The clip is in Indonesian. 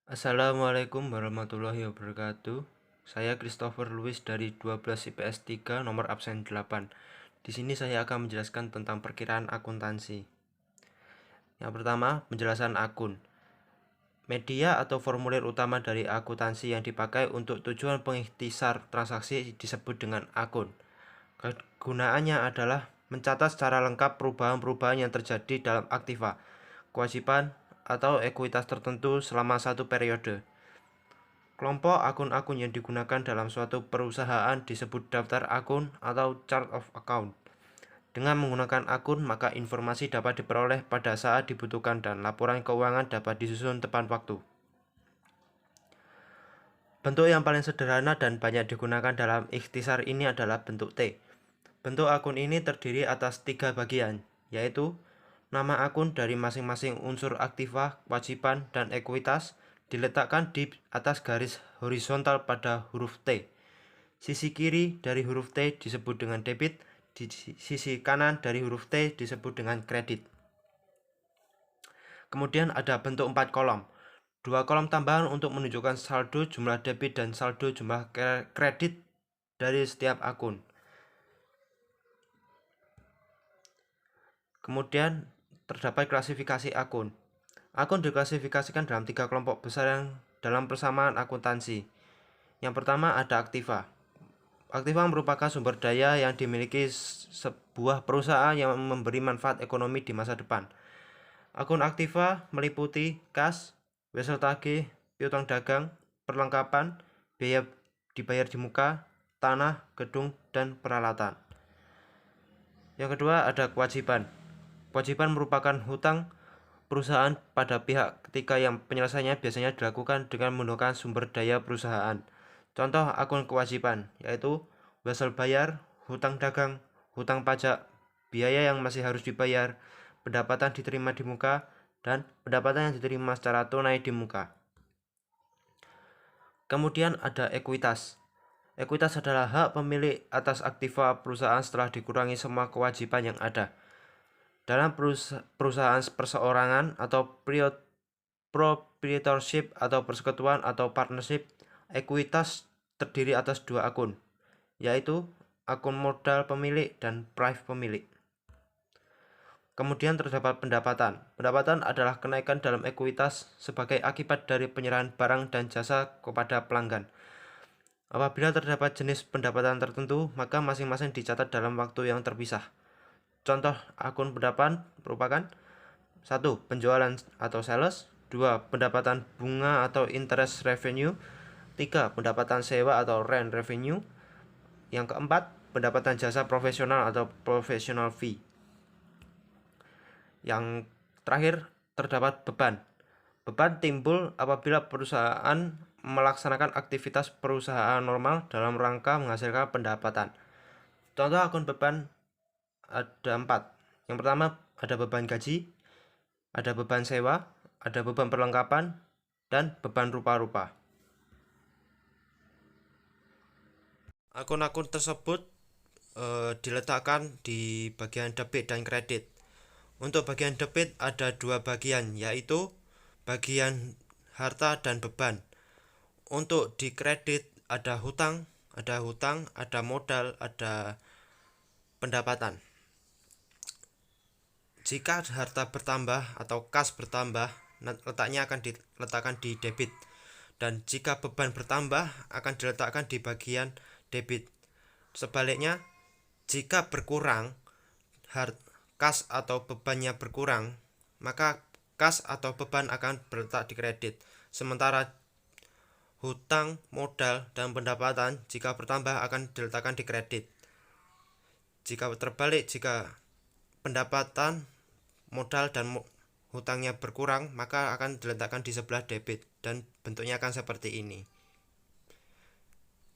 Assalamualaikum warahmatullahi wabarakatuh. Saya Christopher Louis dari 12 IPS 3 nomor absen 8. Di sini saya akan menjelaskan tentang perkiraan akuntansi. Yang pertama, penjelasan akun. Media atau formulir utama dari akuntansi yang dipakai untuk tujuan pengikhtisar transaksi disebut dengan akun. Kegunaannya adalah mencatat secara lengkap perubahan-perubahan yang terjadi dalam aktiva, kewajiban, atau ekuitas tertentu selama satu periode. Kelompok akun-akun yang digunakan dalam suatu perusahaan disebut daftar akun atau chart of account. Dengan menggunakan akun, maka informasi dapat diperoleh pada saat dibutuhkan dan laporan keuangan dapat disusun tepat waktu. Bentuk yang paling sederhana dan banyak digunakan dalam ikhtisar ini adalah bentuk T. Bentuk akun ini terdiri atas 3 bagian, yaitu nama akun dari masing-masing unsur aktiva, kewajiban, dan ekuitas diletakkan di atas garis horizontal pada huruf T. Sisi kiri dari huruf T disebut dengan debit, di sisi kanan dari huruf T disebut dengan kredit. Kemudian ada bentuk 4 kolom. 2 kolom tambahan untuk menunjukkan saldo jumlah debit dan saldo jumlah kredit dari setiap akun. Kemudian terdapat klasifikasi akun. Akun diklasifikasikan dalam 3 kelompok besar yang dalam persamaan akuntansi. Yang pertama ada aktiva. Aktiva merupakan sumber daya yang dimiliki sebuah perusahaan yang memberi manfaat ekonomi di masa depan. Akun aktiva meliputi kas, wesel tagih, piutang dagang, perlengkapan, biaya dibayar di muka, tanah, gedung, dan peralatan. Yang kedua ada kewajiban. Kewajiban merupakan hutang perusahaan pada pihak ketiga yang penyelesaiannya biasanya dilakukan dengan menggunakan sumber daya perusahaan. Contoh akun kewajiban yaitu wesel bayar, hutang dagang, hutang pajak, biaya yang masih harus dibayar, pendapatan diterima di muka, dan pendapatan yang diterima secara tunai di muka. Kemudian ada ekuitas. Ekuitas adalah hak pemilik atas aktiva perusahaan setelah dikurangi semua kewajiban yang ada. Dalam perusahaan perseorangan atau proprietorship atau persekutuan atau partnership, ekuitas terdiri atas 2 akun, yaitu akun modal pemilik dan prive pemilik. Kemudian terdapat pendapatan. Pendapatan adalah kenaikan dalam ekuitas sebagai akibat dari penyerahan barang dan jasa kepada pelanggan. Apabila terdapat jenis pendapatan tertentu, maka masing-masing dicatat dalam waktu yang terpisah. Contoh akun pendapatan merupakan 1. Penjualan atau sales, 2. Pendapatan bunga atau interest revenue, 3. Pendapatan sewa atau rent revenue, yang keempat, pendapatan jasa profesional atau professional fee. Yang terakhir, terdapat beban. Beban timbul apabila perusahaan melaksanakan aktivitas perusahaan normal dalam rangka menghasilkan pendapatan. Contoh akun beban ada 4. Yang pertama ada beban gaji, ada beban sewa, ada beban perlengkapan, dan beban rupa-rupa. Akun-akun tersebut diletakkan di bagian debit dan kredit. Untuk bagian debit ada 2 bagian, yaitu bagian harta dan beban. Untuk di kredit ada hutang, ada modal, ada pendapatan. Jika harta bertambah atau kas bertambah, letaknya akan diletakkan di debit. Dan jika beban bertambah akan diletakkan di bagian debit. Sebaliknya, jika berkurang kas atau bebannya berkurang, maka kas atau beban akan berletak di kredit. Sementara hutang, modal, dan pendapatan jika bertambah akan diletakkan di kredit. Jika terbalik, jika pendapatan, modal, dan hutangnya berkurang, maka akan diletakkan di sebelah debit dan bentuknya akan seperti ini.